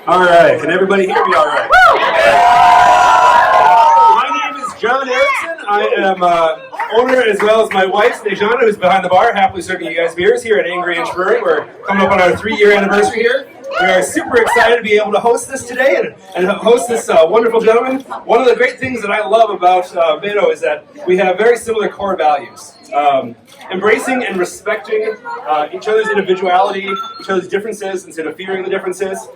All right, can everybody hear me all right? My name is John Erickson. I am owner, as well as my wife, Snejana, who's behind the bar, happily serving you guys beers here at Angry Inch Brewing. We're coming up on our 3-year anniversary here. We are super excited to be able to host this today and host this wonderful gentleman. One of the great things that I love about Beto is that we have very similar core values. Embracing and respecting each other's individuality, each other's differences instead of fearing the differences,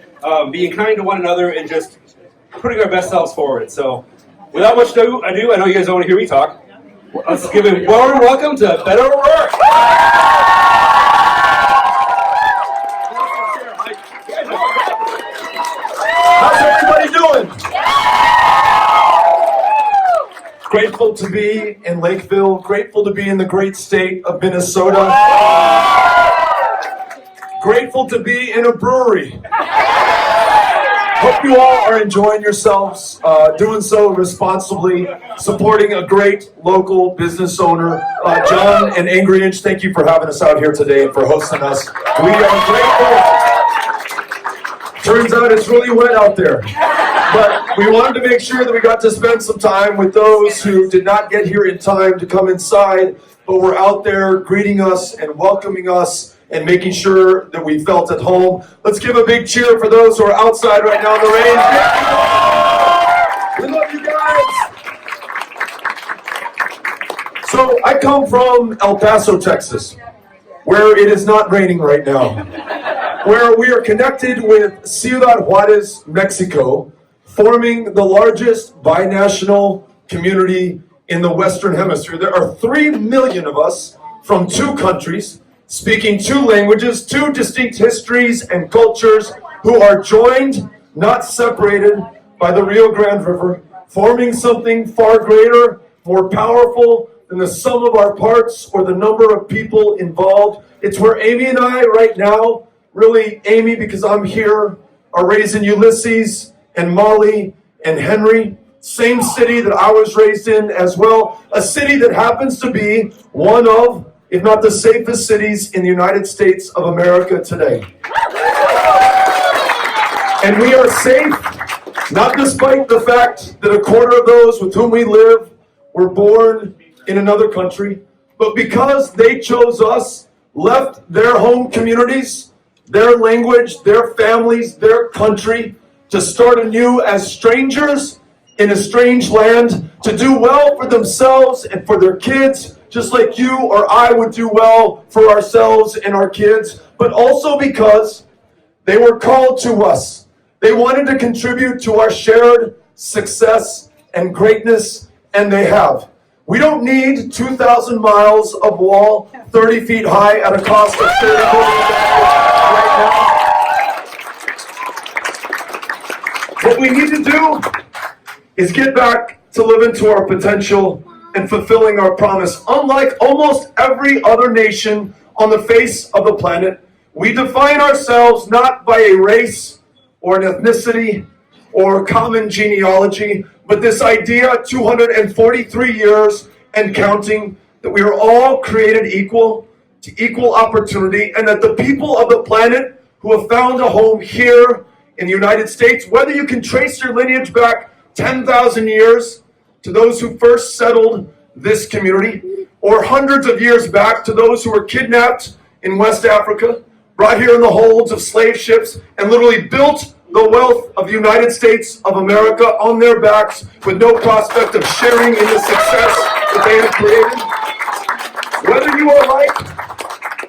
being kind to one another, and just putting our best selves forward. So, without much ado, I know you guys don't want to hear me talk. Let's give a warm welcome to Beto O'Rourke. How's everybody doing? Grateful to be in Lakeville. Grateful to be in the great state of Minnesota. Grateful to be in a brewery. Hope you all are enjoying yourselves, doing so responsibly, supporting a great local business owner. John and Angry Inch, thank you for having us out here today and for hosting us. We are grateful. Turns out it's really wet out there. But we wanted to make sure that we got to spend some time with those who did not get here in time to come inside, but were out there greeting us and welcoming us and making sure that we felt at home. Let's give a big cheer for those who are outside right now in the rain. We love you guys. So I come from El Paso, Texas, where it is not raining right now, where we are connected with Ciudad Juarez, Mexico, forming the largest binational community in the Western Hemisphere. There are 3 million of us from 2 countries, speaking 2 languages, 2 distinct histories and cultures, who are joined, not separated, by the Rio Grande River, forming something far greater, more powerful than the sum of our parts or the number of people involved. It's where Amy and I right now, really Amy because I'm here, are raising Ulysses and Molly and Henry. Same city that I was raised in as well. A city that happens to be one of, if not the safest cities in the United States of America today. And we are safe, not despite the fact that a quarter of those with whom we live were born in another country, but because they chose us, left their home communities, their language, their families, their country, to start anew as strangers in a strange land, to do well for themselves and for their kids, just like you or I would do well for ourselves and our kids, but also because they were called to us. They wanted to contribute to our shared success and greatness, and they have. We don't need 2,000 miles of wall, 30 feet high at a cost of $30 million right now. What we need to do is get back to living to our potential and fulfilling our promise. Unlike almost every other nation on the face of the planet, we define ourselves not by a race or an ethnicity or common genealogy, but this idea, 243 years and counting, that we are all created equal to equal opportunity, and that the people of the planet who have found a home here in the United States, whether you can trace your lineage back 10,000 years to those who first settled this community, or hundreds of years back to those who were kidnapped in West Africa, brought here in the holds of slave ships, and literally built the wealth of the United States of America on their backs with no prospect of sharing in the success that they have created. Whether you are like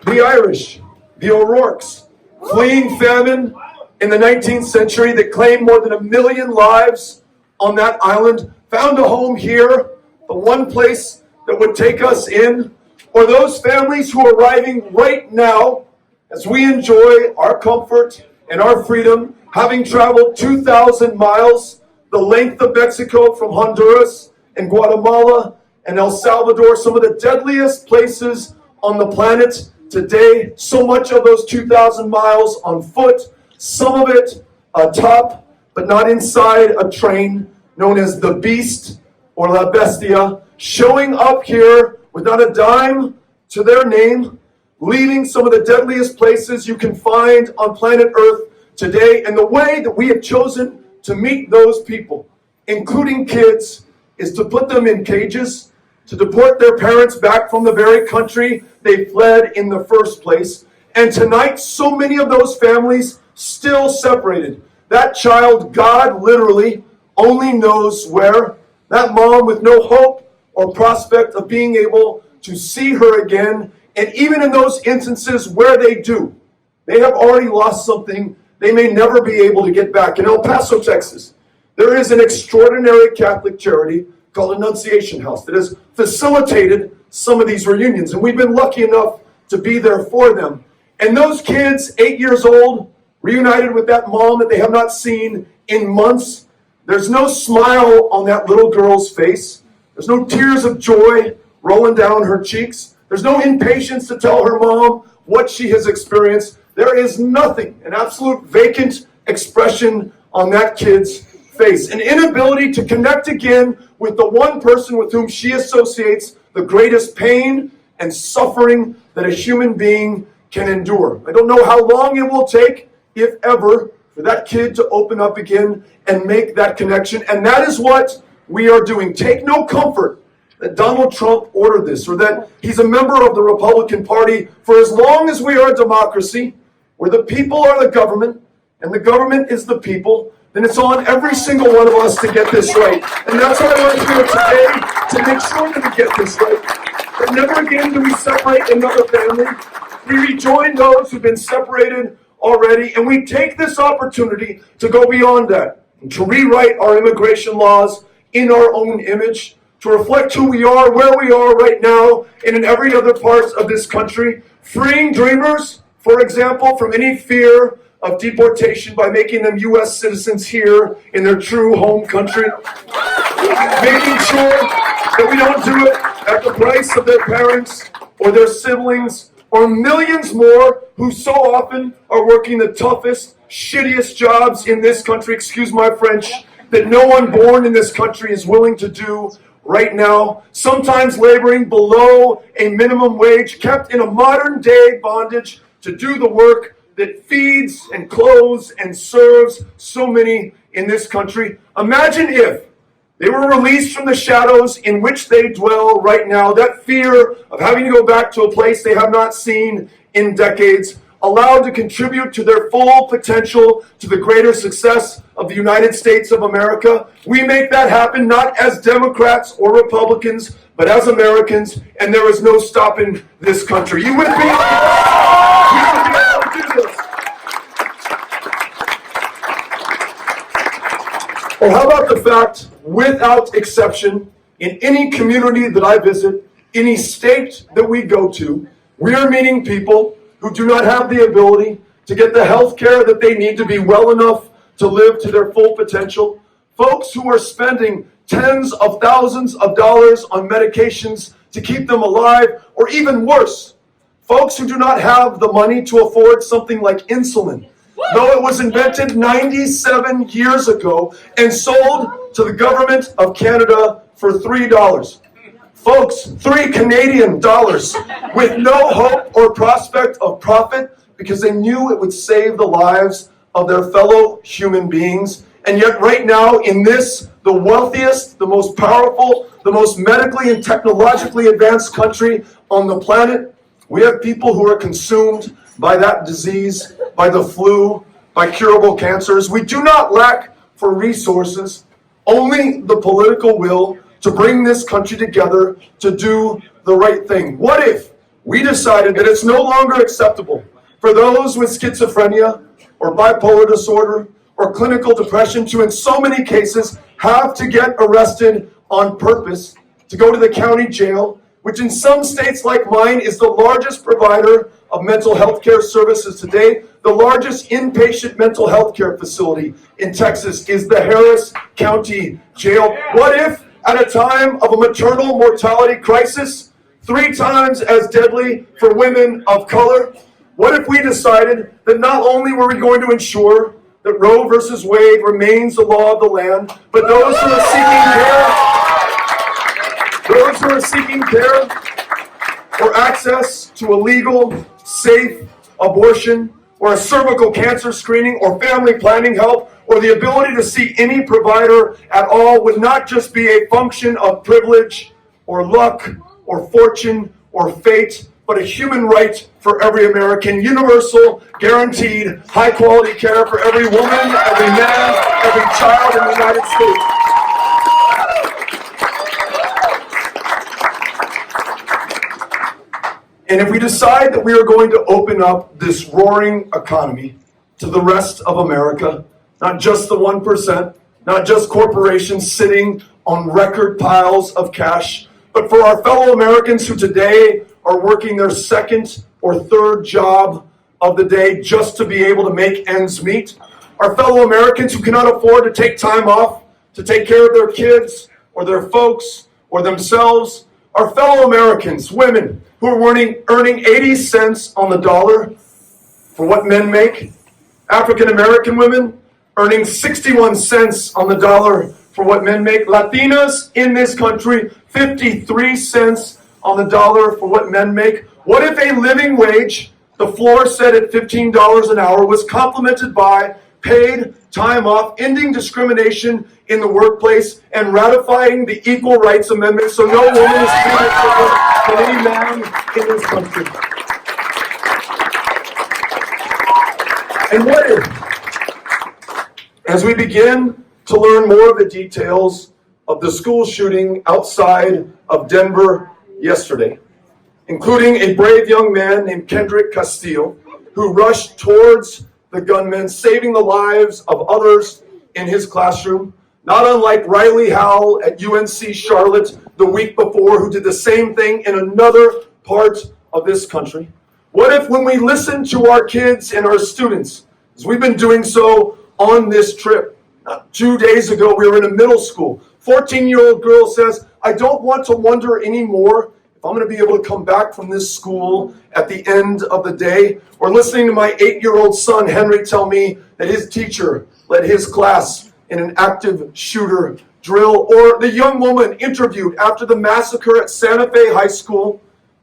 the Irish, the O'Rourkes, fleeing famine in the 19th century that claimed more than 1 million lives on that island, found a home here, the one place that would take us in, or those families who are arriving right now as we enjoy our comfort and our freedom, having traveled 2,000 miles, the length of Mexico from Honduras and Guatemala and El Salvador, some of the deadliest places on the planet today, so much of those 2,000 miles on foot, some of it atop, but not inside a train known as the Beast or La Bestia, showing up here with not a dime to their name, leaving some of the deadliest places you can find on planet Earth today. And the way that we have chosen to meet those people, including kids, is to put them in cages, to deport their parents back from the very country they fled in the first place. And tonight, so many of those families still separated. That child, God literally only knows where. That mom with no hope or prospect of being able to see her again. And even in those instances where they do, they have already lost something they may never be able to get back. In El Paso, Texas, there is an extraordinary Catholic charity called Annunciation House that has facilitated some of these reunions. And we've been lucky enough to be there for them. And those kids, 8 years old, reunited with that mom that they have not seen in months. There's no smile on that little girl's face. There's no tears of joy rolling down her cheeks. There's no impatience to tell her mom what she has experienced. There is nothing, an absolute vacant expression on that kid's face. An inability to connect again with the one person with whom she associates the greatest pain and suffering that a human being can endure. I don't know how long it will take, if ever, for that kid to open up again and make that connection. And that is what we are doing. Take no comfort that Donald Trump ordered this or that he's a member of the Republican Party. For as long as we are a democracy, where the people are the government and the government is the people, then it's on every single one of us to get this right. And that's what I want to do today, to make sure that we get this right. But never again do we separate another family. We rejoin those who've been separated already, and we take this opportunity to go beyond that, and to rewrite our immigration laws in our own image, to reflect who we are, where we are right now, and in every other part of this country, freeing dreamers, for example, from any fear of deportation by making them U.S. citizens here in their true home country, making sure that we don't do it at the price of their parents or their siblings or millions more who so often are working the toughest, shittiest jobs in this country, excuse my French, that no one born in this country is willing to do right now, sometimes laboring below a minimum wage, kept in a modern day bondage to do the work that feeds and clothes and serves so many in this country. Imagine if they were released from the shadows in which they dwell right now, that fear of having to go back to a place they have not seen in decades, allowed to contribute to their full potential to the greater success of the United States of America. We make that happen not as Democrats or Republicans, but as Americans, and there is no stopping this country. You with me? We will be able to do this. Or how about the fact, without exception, in any community that I visit, any state that we go to, we are meeting people who do not have the ability to get the health care that they need to be well enough to live to their full potential. Folks who are spending tens of thousands of dollars on medications to keep them alive, or even worse, folks who do not have the money to afford something like insulin, though it was invented 97 years ago and sold to the government of Canada for $3. Folks, $3 Canadian with no hope or prospect of profit because they knew it would save the lives of their fellow human beings. And yet right now in this, the wealthiest, the most powerful, the most medically and technologically advanced country on the planet, we have people who are consumed by that disease, by the flu, by curable cancers. We do not lack for resources, only the political will to bring this country together to do the right thing. What if we decided that it's no longer acceptable for those with schizophrenia or bipolar disorder or clinical depression to, in so many cases, have to get arrested on purpose to go to the county jail, which in some states like mine is the largest provider of mental health care services today. The largest inpatient mental health care facility in Texas is the Harris County Jail. What if, at a time of a maternal mortality crisis, 3 times as deadly for women of color, what if we decided that not only were we going to ensure that Roe versus Wade remains the law of the land, but those who are seeking care or access to a legal, safe abortion, or a cervical cancer screening, or family planning help, or the ability to see any provider at all would not just be a function of privilege, or luck, or fortune, or fate, but a human right for every American, universal, guaranteed, high-quality care for every woman, every man, every child in the United States. And if we decide that we are going to open up this roaring economy to the rest of America, not just the 1%, not just corporations sitting on record piles of cash, but for our fellow Americans who today are working their second or third job of the day just to be able to make ends meet, our fellow Americans who cannot afford to take time off to take care of their kids or their folks or themselves, our fellow Americans, women who are earning 80 cents on the dollar for what men make, African American women earning 61 cents on the dollar for what men make, Latinas in this country 53 cents on the dollar for what men make. What if a living wage, the floor set at $15 an hour, was complemented by paid time off, ending discrimination in the workplace, and ratifying the Equal Rights Amendment so no woman is treated different than any man in this country? And what if, as we begin to learn more of the details of the school shooting outside of Denver yesterday, including a brave young man named Kendrick Castillo, who rushed towards the gunman, saving the lives of others in his classroom, not unlike Riley Howell at UNC Charlotte the week before, who did the same thing in another part of this country? What if, when we listen to our kids and our students, as we've been doing so on this trip, 2 days ago we were in a middle school, 14-year-old girl says, I don't want to wonder anymore if I'm going to be able to come back from this school at the end of the day. Or listening to my 8-year-old son, Henry, tell me that his teacher led his class in an active shooter drill. Or the young woman interviewed after the massacre at Santa Fe High School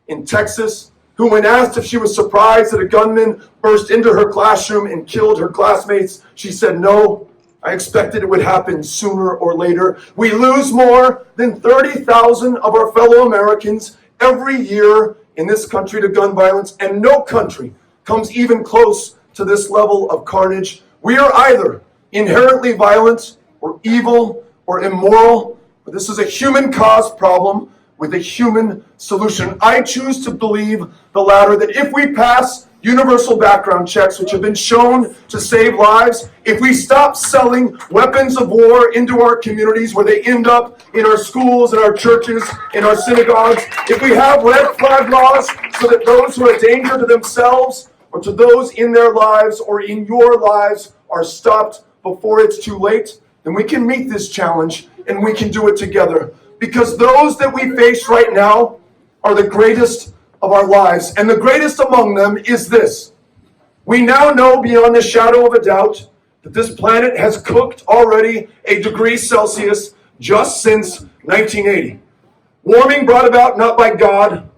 in Texas, who, when asked if she was surprised that a gunman burst into her classroom and killed her classmates, she said, no, I expected it would happen sooner or later. We lose more than 30,000 of our fellow Americans every year in this country to gun violence, and no country comes even close to this level of carnage. We are either inherently violent or evil or immoral, but this is a human caused problem with a human solution. I choose to believe the latter, that if we pass universal background checks, which have been shown to save lives, if we stop selling weapons of war into our communities where they end up in our schools, in our churches, in our synagogues, if we have red flag laws so that those who are a danger to themselves or to those in their lives or in your lives are stopped before it's too late, then we can meet this challenge and we can do it together. Because those that we face right now are the greatest of our lives. And the greatest among them is this. We now know beyond the shadow of a doubt that this planet has cooked already a degree Celsius just since 1980. Warming brought about not by God,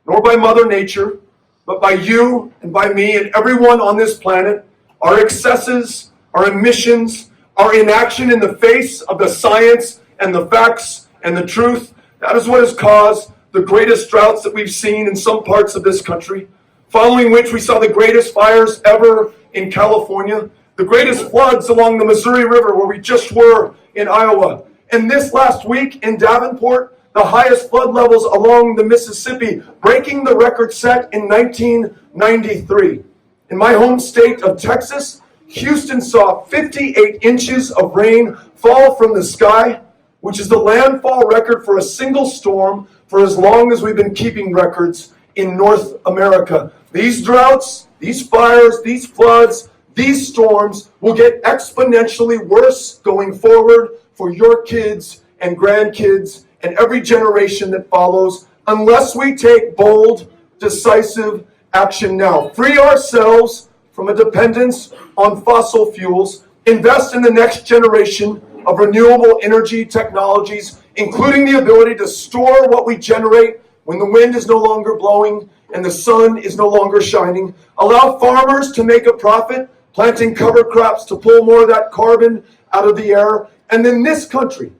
nor by Mother Nature, but by you and by me and everyone on this planet. Our excesses, our emissions, our inaction in the face of the science and the facts and the truth, that is what has caused the greatest droughts that we've seen in some parts of this country, following which we saw the greatest fires ever in California, the greatest floods along the Missouri River where we just were in Iowa, and this last week in Davenport, the highest flood levels along the Mississippi, breaking the record set in 1993. In my home state of Texas, Houston saw 58 inches of rain fall from the sky, which is the landfall record for a single storm for as long as we've been keeping records in North America. These droughts, these fires, these floods, these storms will get exponentially worse going forward for your kids and grandkids and every generation that follows unless we take bold, decisive action now. Free ourselves from a dependence on fossil fuels, invest in the next generation of renewable energy technologies, including the ability to store what we generate when the wind is no longer blowing and the sun is no longer shining. Allow farmers to make a profit, planting cover crops to pull more of that carbon out of the air. And then this country,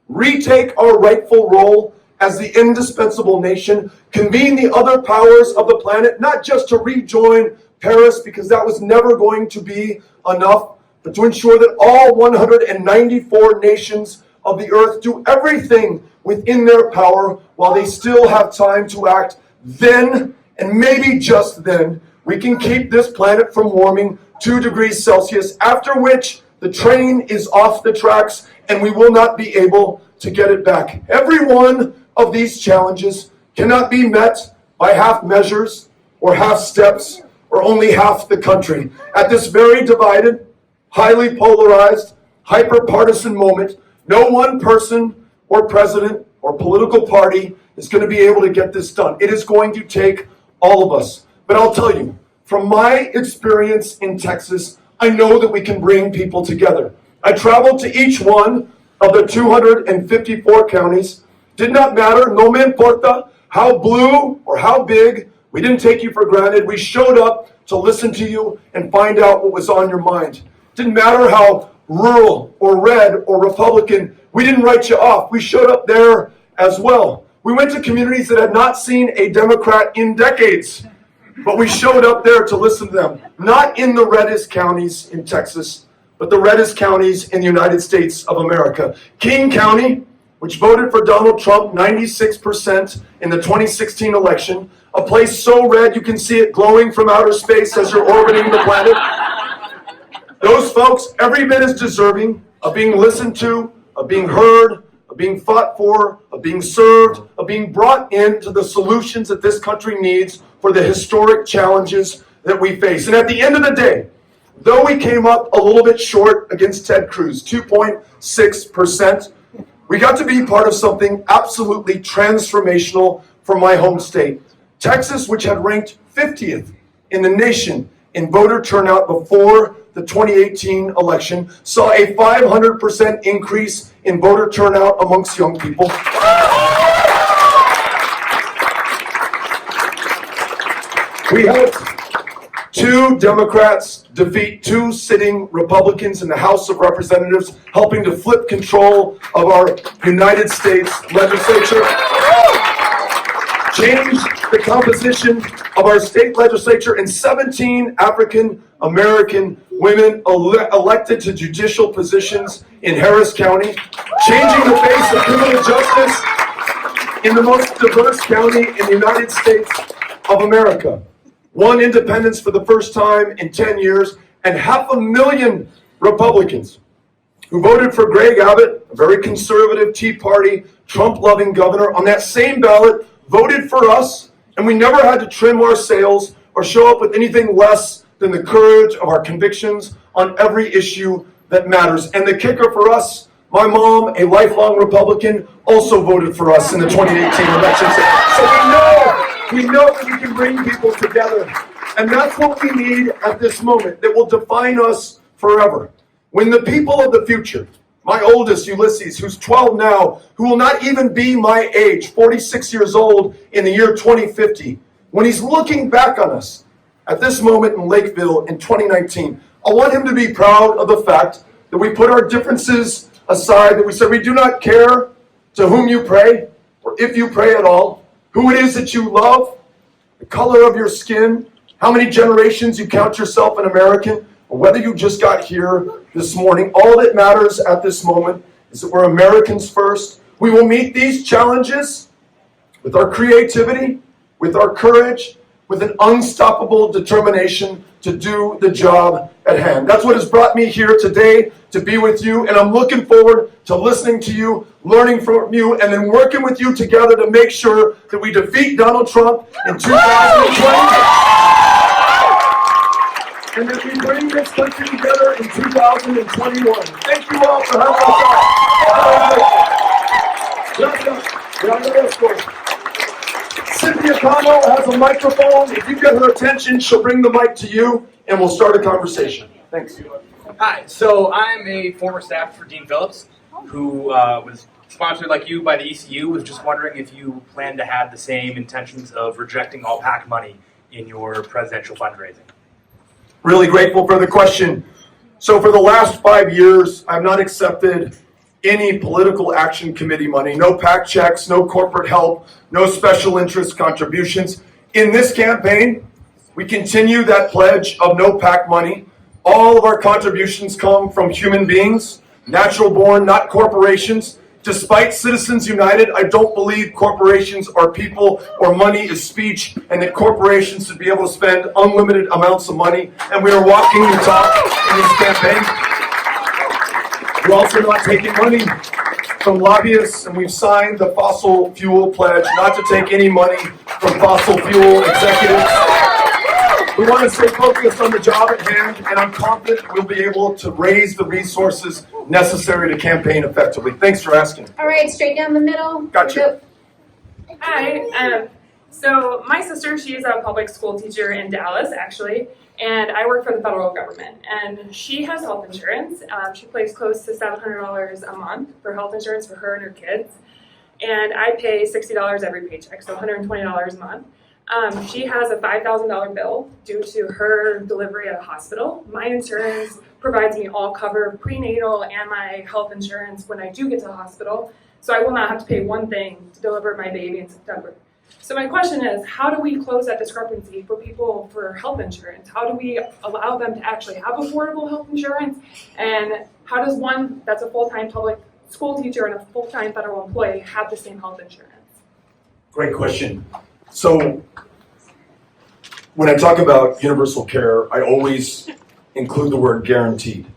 retake our rightful role as the indispensable nation, convene the other powers of the planet, not just to rejoin Paris, because that was never going to be enough, but to ensure that all 194 nations of the earth do everything within their power while they still have time to act. Then, and maybe just then, we can keep this planet from warming 2 degrees Celsius, after which the train is off the tracks and we will not be able to get it back. Every one of these challenges cannot be met by half measures or half steps or only half the country. At this very divided, highly polarized, hyper-partisan moment, no one person or president or political party is going to be able to get this done. It is going to take all of us. But I'll tell you, from my experience in Texas, I know that we can bring people together. I traveled to each one of the 254 counties. Did not matter, no me importa, how blue or how big. We didn't take you for granted. We showed up to listen to you and find out what was on your mind. Didn't matter how rural or red or Republican. We didn't write you off. We showed up there as well. We went to communities that had not seen a Democrat in decades, but we showed up there to listen to them. Not in the reddest counties in Texas, but the reddest counties in the United States of America. King County, which voted for Donald Trump 96% in the 2016 election, a place so red you can see it glowing from outer space as you're orbiting the planet. Those folks, every bit as deserving of being listened to, of being heard, of being fought for, of being served, of being brought into the solutions that this country needs for the historic challenges that we face. And at the end of the day, though we came up a little bit short against Ted Cruz, 2.6%, we got to be part of something absolutely transformational for my home state. Texas, which had ranked 50th in the nation in voter turnout before the 2018 election, saw a 500% increase in voter turnout amongst young people. We helped 2 Democrats defeat 2 sitting Republicans in the House of Representatives, helping to flip control of our United States legislature, change the composition of our state legislature, and 17 African American women elected to judicial positions in Harris County, changing the face of criminal justice in the most diverse county in the United States of America. Won independence for the first time in 10 years, and 500,000 Republicans who voted for Greg Abbott, a very conservative Tea Party, Trump-loving governor, on that same ballot voted for us, and we never had to trim our sails or show up with anything less than the courage of our convictions on every issue that matters. And the kicker for us, my mom, a lifelong Republican, also voted for us in the 2018 election. So we know that we can bring people together. And that's what we need at this moment that will define us forever. When the people of the future, my oldest, Ulysses, who's 12 now, who will not even be my age, 46 years old in the year 2050, when he's looking back on us at this moment in Lakeville in 2019, I want him to be proud of the fact that we put our differences aside, that we said we do not care to whom you pray, or if you pray at all, who it is that you love, the color of your skin, how many generations you count yourself an American, or whether you just got here this morning. All that matters at this moment is that we're Americans first. We will meet these challenges with our creativity, with our courage, with an unstoppable determination to do the job at hand. That's what has brought me here today, to be with you, and I'm looking forward to listening to you, learning from you, and then working with you together to make sure that we defeat Donald Trump in 2020. And that we bring this country together in 2021. Thank you all for having us out. Cynthia Connell has a microphone. If you get her attention, she'll bring the mic to you, and we'll start a conversation. Thanks. Hi, so I'm a former staff for Dean Phillips, who was sponsored like you by the ECU. Was just wondering if you plan to have the same intentions of rejecting all PAC money in your presidential fundraising. Really grateful for the question. So for the last 5 years, I've not accepted any political action committee money, no PAC checks, no corporate help, no special interest contributions. In this campaign, we continue that pledge of no PAC money. All of our contributions come from human beings, natural born, not corporations. Despite Citizens United, I don't believe corporations are people or money is speech, and that corporations should be able to spend unlimited amounts of money. And we are walking the talk in this campaign. We're also not taking money from lobbyists, and we've signed the fossil fuel pledge not to take any money from fossil fuel executives. We want to stay focused on the job at hand, and I'm confident we'll be able to raise the resources necessary to campaign effectively. Thanks for asking. All right, straight down the middle. Gotcha. Hi. So my sister, she's a public school teacher in Dallas, actually, and I work for the federal government. And she has health insurance. She pays close to $700 a month for health insurance for her and her kids. And I pay $60 every paycheck, so $120 a month. She has a $5,000 bill due to her delivery at a hospital. My insurance provides me all cover prenatal and my health insurance when I do get to the hospital, so I will not have to pay one thing to deliver my baby in September. So my question is, how do we close that discrepancy for people for health insurance? How do we allow them to actually have affordable health insurance? And how does one that's a full-time public school teacher and a full-time federal employee have the same health insurance? Great question. So when I talk about universal care, I always include the word guaranteed,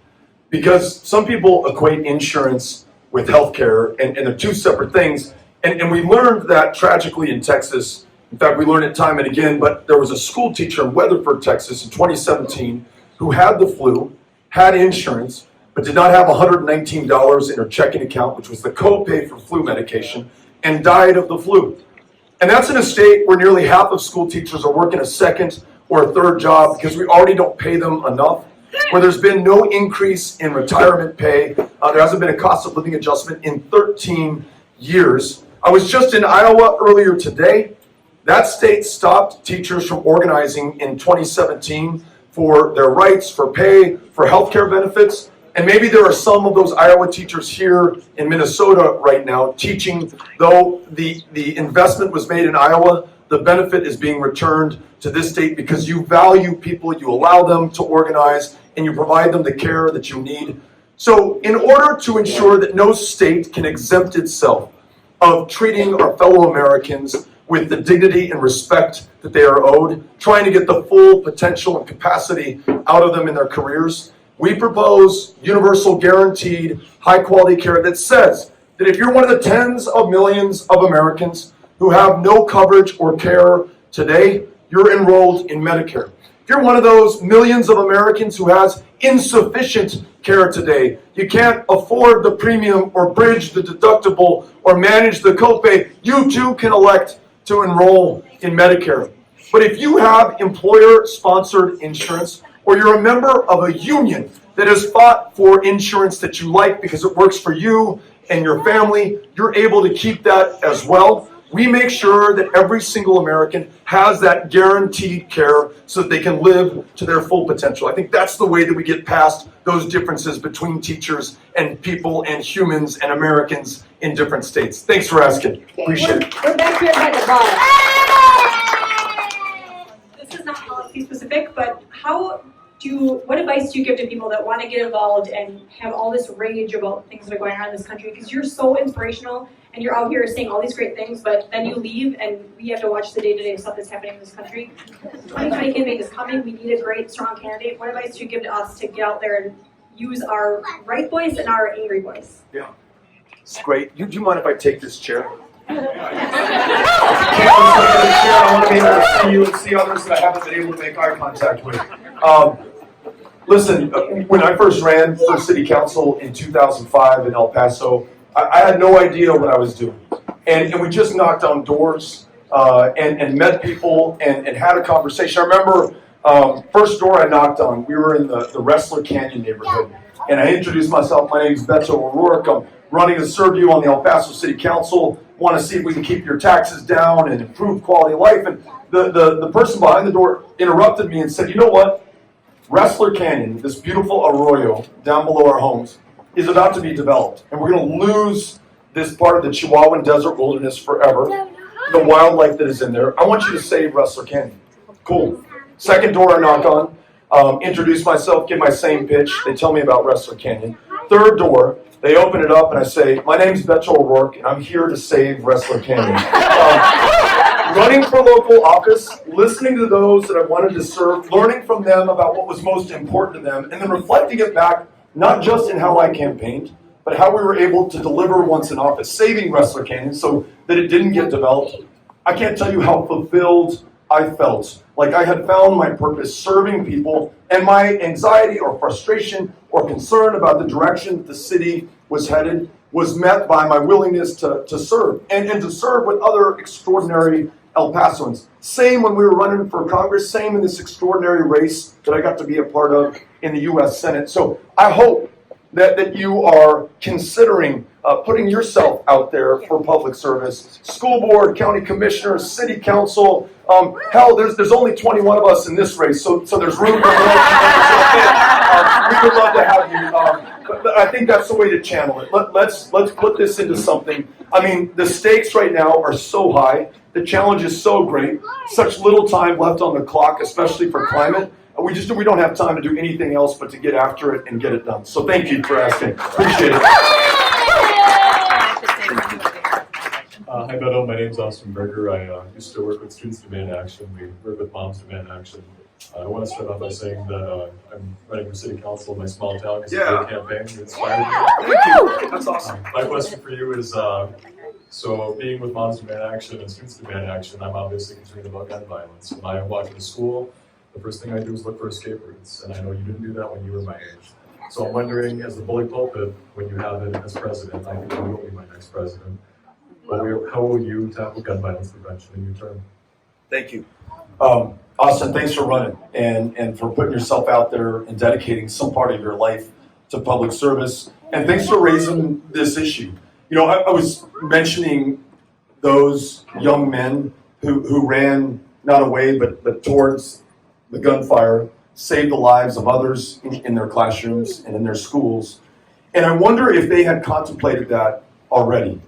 because some people equate insurance with health care, and they're two separate things. And we learned that tragically in Texas. In fact, we learned it time and again, but there was a school teacher in Weatherford, Texas in 2017 who had the flu, had insurance, but did not have $119 in her checking account, which was the copay for flu medication, and died of the flu. And that's in a state where nearly half of school teachers are working a second or a third job because we already don't pay them enough, where there's been no increase in retirement pay. There hasn't been a cost of living adjustment in 13 years. I was just in Iowa earlier today. That state stopped teachers from organizing in 2017 for their rights, for pay, for healthcare benefits. And maybe there are some of those Iowa teachers here in Minnesota right now teaching, though the investment was made in Iowa, the benefit is being returned to this state because you value people, you allow them to organize, and you provide them the care that you need. So in order to ensure that no state can exempt itself of treating our fellow Americans with the dignity and respect that they are owed, trying to get the full potential and capacity out of them in their careers, we propose universal guaranteed high quality care that says that if you're one of the tens of millions of Americans who have no coverage or care today, you're enrolled in Medicare. If you're one of those millions of Americans who has insufficient care today, you can't afford the premium or bridge the deductible or manage the copay, you too can elect to enroll in Medicare. But if you have employer-sponsored insurance, or you're a member of a union that has fought for insurance that you like because it works for you and your family, you're able to keep that as well. We make sure that every single American has that guaranteed care so that they can live to their full potential. I think that's the way that we get past those differences between teachers and people and humans and Americans in different states. Thanks for asking. Appreciate it. We're back here by the bar. This is not policy specific, but what advice do you give to people that want to get involved and have all this rage about things that are going on in this country? Because you're so inspirational and you're out here saying all these great things, but then you leave and we have to watch the day-to-day stuff that's happening in this country. 2020 campaign is coming. We need a great, strong candidate. What advice do you give to us to get out there and use our right voice and our angry voice? Yeah, it's great. Do you mind if I take this chair? I want to be able to see you and see others that I haven't been able to make eye contact with. Listen, when I first ran for city council in 2005 in El Paso, I had no idea what I was doing. And we just knocked on doors and met people and had a conversation. I remember first door I knocked on, we were in the Wrestler Canyon neighborhood. And I introduced myself. My name is Beto O'Rourke. I'm running to serve you on the El Paso City Council. Want to see if we can keep your taxes down and improve quality of life. And the person behind the door interrupted me and said, you know what? Wrestler Canyon, this beautiful arroyo down below our homes, is about to be developed. And we're going to lose this part of the Chihuahuan desert wilderness forever. The wildlife that is in there. I want you to save Wrestler Canyon. Cool. Second door I knock on, introduce myself, give my same pitch. They tell me about Wrestler Canyon. Third door, they open it up and I say, my name's Beto O'Rourke and I'm here to save Wrestler Canyon. Running for local office, listening to those that I wanted to serve, learning from them about what was most important to them, and then reflecting it back, not just in how I campaigned, but how we were able to deliver once in office, saving Wrestler Canyon so that it didn't get developed. I can't tell you how fulfilled I felt, like I had found my purpose serving people, and my anxiety or frustration or concern about the direction the city was headed was met by my willingness to serve, and to serve with other extraordinary El Pasoans. Same when we were running for Congress, same in this extraordinary race that I got to be a part of in the U.S. Senate. So I hope that you are considering putting yourself out there for public service. School board, county commissioners, city council. Hell, there's only 21 of us in this race, so there's room for more. We would love to have you. But I think that's the way to channel it. Let's put this into something. I mean, the stakes right now are so high. The challenge is so great. Such little time left on the clock, especially for climate. We don't have time to do anything else but to get after it and get it done. So thank you for asking. Appreciate it. Hi Beto, my name's Austin Berger. I used to work with Students Demand Action. We work with Moms Demand Action. I want to start off by saying that I'm running for city council in my small town because of your campaign. You inspired me. Thank you. That's awesome. My question for you is, so being with Moms Demand Action and Students Demand Action, I'm obviously concerned about gun violence. When I walk into school, the first thing I do is look for escape routes, and I know you didn't do that when you were my age. So I'm wondering, as the bully pulpit, when you have it as president, I think you will be my next president, but how will you tackle gun violence prevention in your term? Thank you. Austin, thanks for running and for putting yourself out there and dedicating some part of your life to public service. And thanks for raising this issue. You know, I was mentioning those young men who ran not away but towards the gunfire, saved the lives of others in their classrooms and in their schools. And I wonder if they had contemplated that already.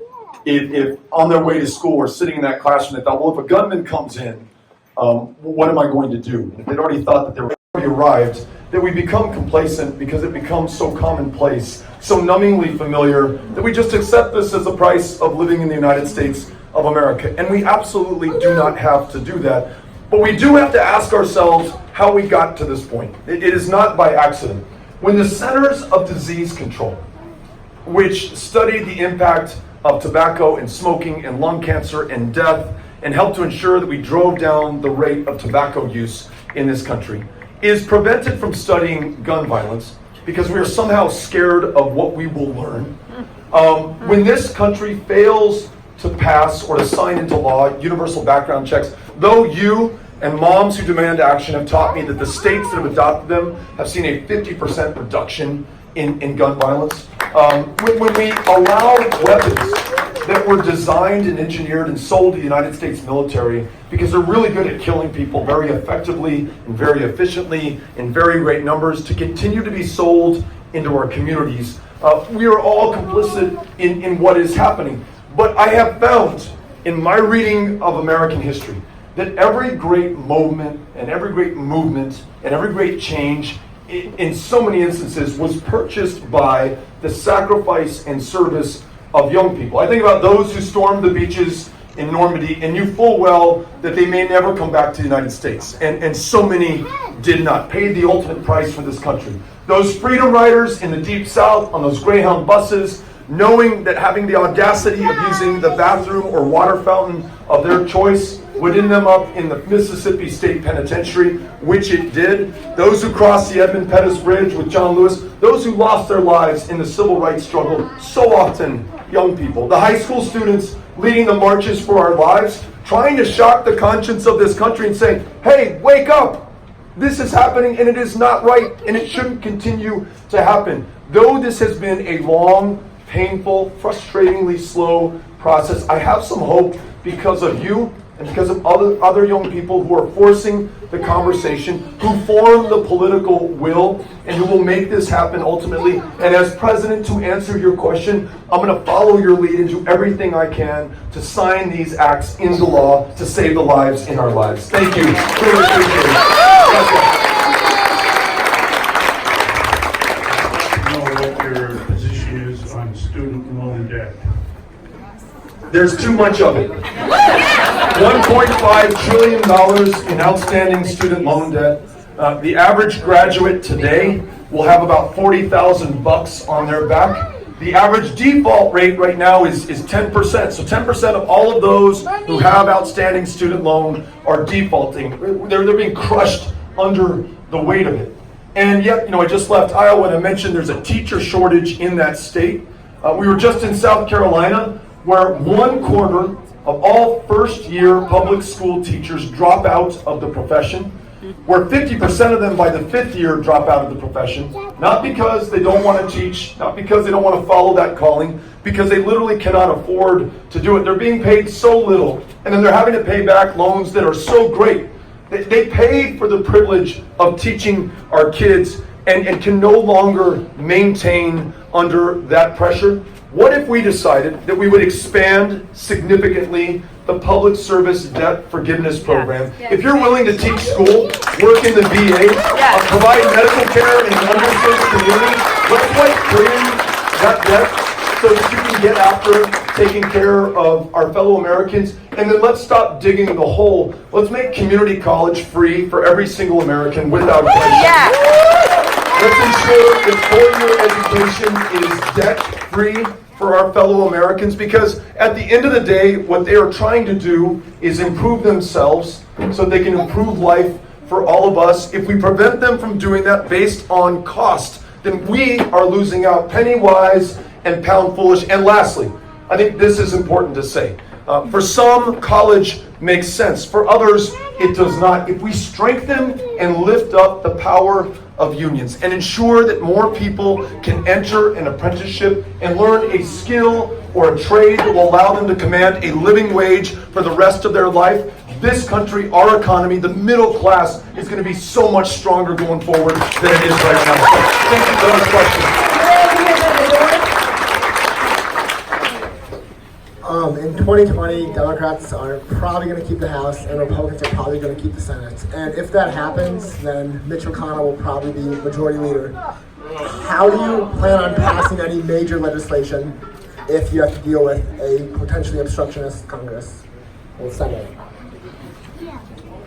If on their way to school or sitting in that classroom, they thought, well, if a gunman comes in, what am I going to do? And if they'd already thought that they were already arrived, that we become complacent because it becomes so commonplace, so numbingly familiar, that we just accept this as the price of living in the United States of America. And we absolutely do not have to do that. But we do have to ask ourselves how we got to this point. It is not by accident. When the Centers of Disease Control, which studied the impact of tobacco and smoking and lung cancer and death and helped to ensure that we drove down the rate of tobacco use in this country, is prevented from studying gun violence because we are somehow scared of what we will learn. When this country fails to pass or to sign into law universal background checks, though you and Moms Who Demand Action have taught me that the states that have adopted them have seen a 50% reduction in gun violence. When we allow weapons that were designed and engineered and sold to the United States military because they're really good at killing people very effectively and very efficiently in very great numbers to continue to be sold into our communities, we are all complicit in what is happening. But I have found in my reading of American history that every great moment and every great movement and every great change in so many instances was purchased by the sacrifice and service of young people. I think about those who stormed the beaches in Normandy and knew full well that they may never come back to the United States. And so many did not, paid the ultimate price for this country. Those freedom riders in the Deep South on those Greyhound buses, knowing that having the audacity of using the bathroom or water fountain of their choice would end them up in the Mississippi State Penitentiary, which it did. Those who crossed the Edmund Pettus Bridge with John Lewis, those who lost their lives in the civil rights struggle, so often young people. The high school students leading the marches for our lives, trying to shock the conscience of this country and saying, hey, wake up! This is happening and it is not right and it shouldn't continue to happen. though this has been a long, painful, frustratingly slow process, I have some hope because of you and because of other young people who are forcing the conversation, who form the political will, and who will make this happen ultimately. And as president, to answer your question, I'm going to follow your lead and do everything I can to sign these acts into law to save the lives in our lives. Thank you. Really appreciate it. I don't know what your position is on student loan debt. There's too much of it. $1.5 trillion in outstanding student loan debt. The average graduate today will have about $40,000 on their back. The average default rate right now is 10%. So 10% of all of those who have outstanding student loan are defaulting. They're being crushed under the weight of it. And yet, I just left Iowa and I mentioned there's a teacher shortage in that state. We were just in South Carolina, where 1/4 of all first-year public school teachers drop out of the profession, where 50% of them by the 5th year drop out of the profession, not because they don't want to teach, not because they don't want to follow that calling, because they literally cannot afford to do it. They're being paid so little, and then they're having to pay back loans that are so great. They paid for the privilege of teaching our kids and can no longer maintain under that pressure. What if we decided that we would expand significantly the public service debt forgiveness program? If you're willing to teach school, work in the VA, provide medical care in an underserved community, let's clear that debt so that you can get after taking care of our fellow Americans. And then let's stop digging the hole. Let's make community college free for every single American without question. Let's ensure that four-year education is debt-free for our fellow Americans, because at the end of the day, what they are trying to do is improve themselves so they can improve life for all of us. If we prevent them from doing that based on cost, then we are losing out, penny wise and pound foolish. And lastly, I think this is important to say. For some, college makes sense. For others, it does not. If we strengthen and lift up the power of unions and ensure that more people can enter an apprenticeship and learn a skill or a trade that will allow them to command a living wage for the rest of their life, this country, our economy, the middle class is going to be so much stronger going forward than it is right now. So, thank you for those questions. In 2020, Democrats are probably going to keep the House and Republicans are probably going to keep the Senate. And if that happens, then Mitch McConnell will probably be majority leader. How do you plan on passing any major legislation if you have to deal with a potentially obstructionist Congress or Senate?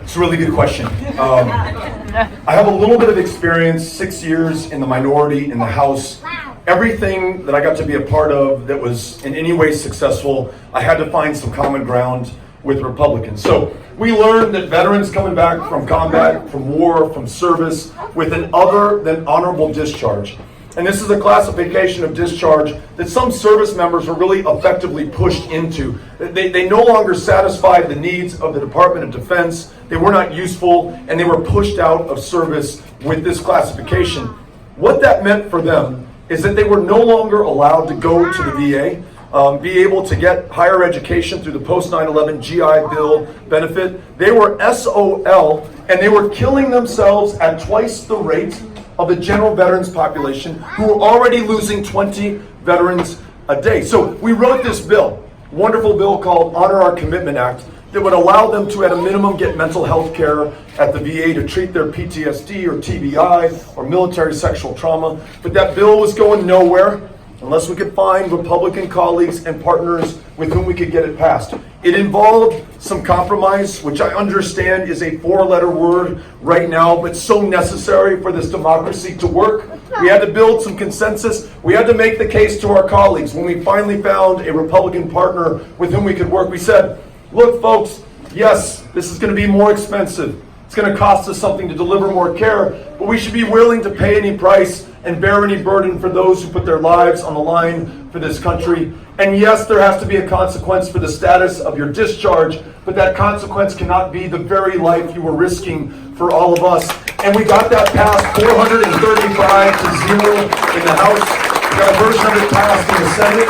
It's a really good question. I have a little bit of experience, 6 years in the minority in the House. Everything that I got to be a part of that was in any way successful, I had to find some common ground with Republicans. So we learned that veterans coming back from combat, from war, from service, with an other than honorable discharge. And this is a classification of discharge that some service members were really effectively pushed into. They no longer satisfied the needs of the Department of Defense. They were not useful, and they were pushed out of service with this classification. What that meant for them is that they were no longer allowed to go to the VA, be able to get higher education through the post-9/11 GI Bill benefit. They were SOL, and they were killing themselves at twice the rate of the general veterans population, who were already losing 20 veterans a day. So we wrote this bill, wonderful bill called Honor Our Commitment Act, that would allow them to, at a minimum, get mental health care at the VA to treat their PTSD or TBI or military sexual trauma. But that bill was going nowhere unless we could find Republican colleagues and partners with whom we could get it passed. It involved some compromise, which I understand is a 4-letter word right now, but so necessary for this democracy to work. We had to build some consensus. We had to make the case to our colleagues. When we finally found a Republican partner with whom we could work, we said, look, folks, yes, this is going to be more expensive. It's going to cost us something to deliver more care, but we should be willing to pay any price and bear any burden for those who put their lives on the line for this country. And yes, there has to be a consequence for the status of your discharge, but that consequence cannot be the very life you were risking for all of us. and we got that passed 435 to 0 in the House. We got a version of it passed in the Senate.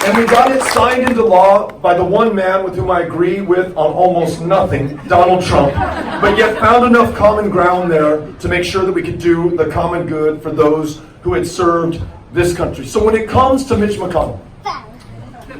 And we got it signed into law by the one man with whom I agree with on almost nothing, Donald Trump, but yet found enough common ground there to make sure that we could do the common good for those who had served this country. So when it comes to Mitch McConnell,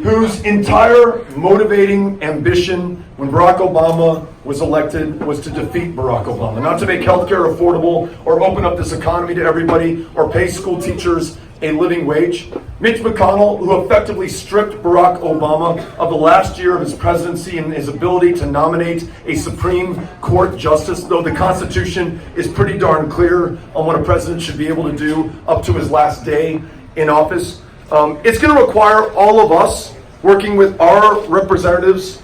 whose entire motivating ambition when Barack Obama was elected was to defeat Barack Obama, not to make healthcare affordable or open up this economy to everybody or pay school teachers a living wage. Mitch McConnell, who effectively stripped Barack Obama of the last year of his presidency and his ability to nominate a Supreme Court justice, though the Constitution is pretty darn clear on what a president should be able to do up to his last day in office. It's going to require all of us working with our representatives,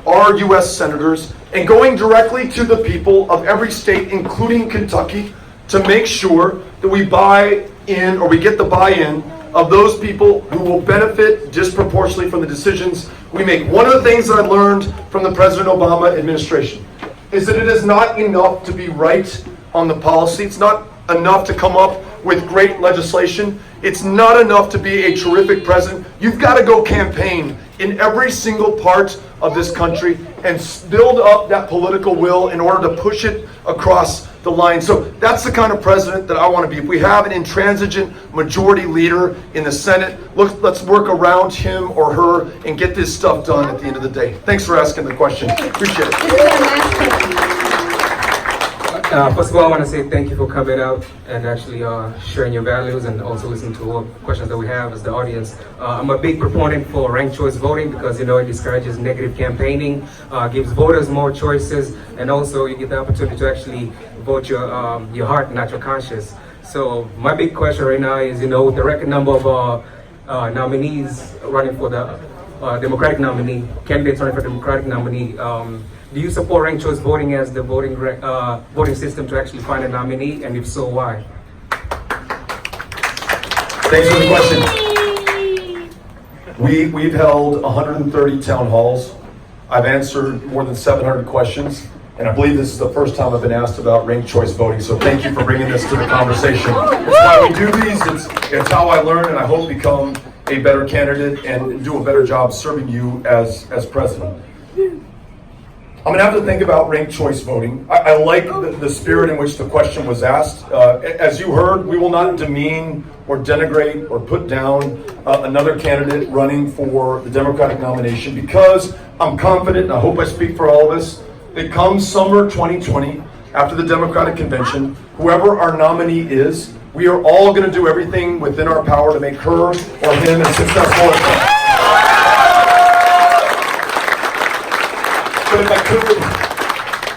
our U.S. senators, and going directly to the people of every state, including Kentucky, to make sure that we buy in, or we get the buy-in of those people who will benefit disproportionately from the decisions we make. One of the things that I learned from the President Obama administration is that it is not enough to be right on the policy. It's not enough to come up with great legislation. It's not enough to be a terrific president. You've got to go campaign in every single part of this country and build up that political will in order to push it across the line. So that's the kind of president that I want to be. If we have an intransigent majority leader in the Senate, let's work around him or her and get this stuff done at the end of the day. Thanks for asking the question. Appreciate it. First of all, I want to say thank you for coming out and actually sharing your values and also listening to all questions that we have as the audience. I'm a big proponent for ranked choice voting because, it discourages negative campaigning, gives voters more choices, and also you get the opportunity to actually vote your heart, not your conscience. So my big question right now is, with the record number of nominees running for the Democratic nominee, candidates running for the Democratic nominee, do you support ranked choice voting as the voting system to actually find a nominee, and if so, why? Thanks for the question. We've held 130 town halls. I've answered more than 700 questions, and I believe this is the first time I've been asked about ranked choice voting, so thank you for bringing this to the conversation. It's why we do these. It's how I learn, and I hope become a better candidate and do a better job serving you as president. I'm going to have to think about ranked choice voting. I like the spirit in which the question was asked. As you heard, we will not demean or denigrate or put down another candidate running for the Democratic nomination because I'm confident, and I hope I speak for all of us, that come summer 2020, after the Democratic convention, whoever our nominee is, we are all going to do everything within our power to make her or him a successful. But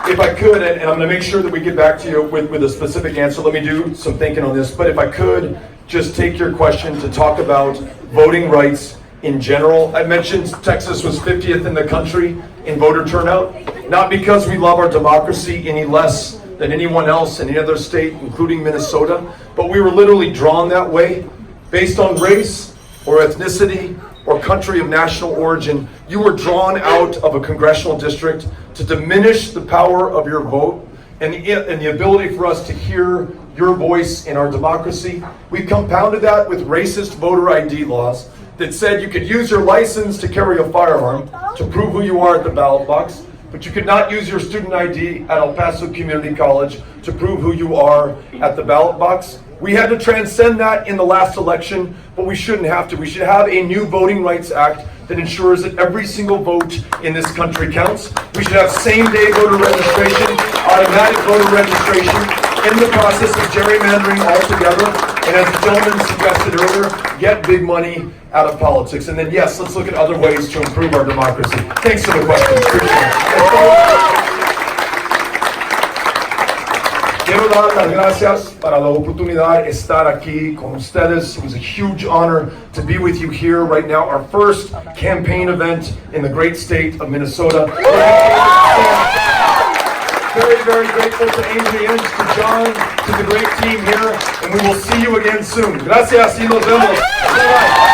if I could, and I'm going to make sure that we get back to you with a specific answer, let me do some thinking on this, but if I could just take your question to talk about voting rights in general. I mentioned Texas was 50th in the country in voter turnout, not because we love our democracy any less than anyone else in any other state, including Minnesota, but we were literally drawn that way based on race or ethnicity or country of national origin. You were drawn out of a congressional district to diminish the power of your vote and the ability for us to hear your voice in our democracy. We compounded that with racist voter ID laws that said you could use your license to carry a firearm to prove who you are at the ballot box, but you could not use your student ID at El Paso Community College to prove who you are at the ballot box. We had to transcend that in the last election, but we shouldn't have to. We should have a new Voting Rights Act that ensures that every single vote in this country counts. We should have same-day voter registration, automatic voter registration, in the process of gerrymandering altogether, and as the gentleman suggested earlier, get big money out of politics. And then, yes, let's look at other ways to improve our democracy. Thanks for the question. Appreciate it. Quiero dar las gracias para la oportunidad de estar aquí con ustedes. It was a huge honor to be with you here right now. Our first campaign event in the great state of Minnesota. Very, very grateful to Angry Inch, to John, to the great team here, and we will see you again soon. Gracias y nos vemos. Bye-bye.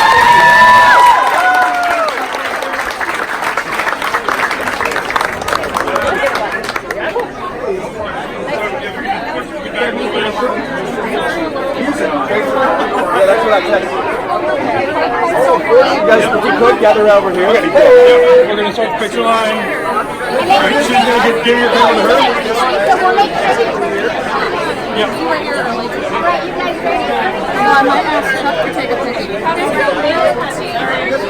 gather over here. Okay. Yep. We're gonna start the picture line. Alright, she's gonna give your camera to her. Yep. I might ask Chuck to take a picture.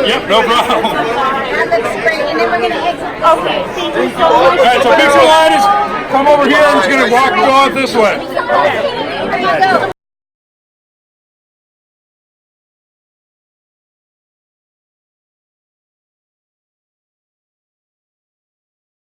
Yep, no problem. That looks great, and then we're gonna exit. Okay, thank you so much. Alright, so picture line is come over here. I'm just gonna walk go out this way. Here we go.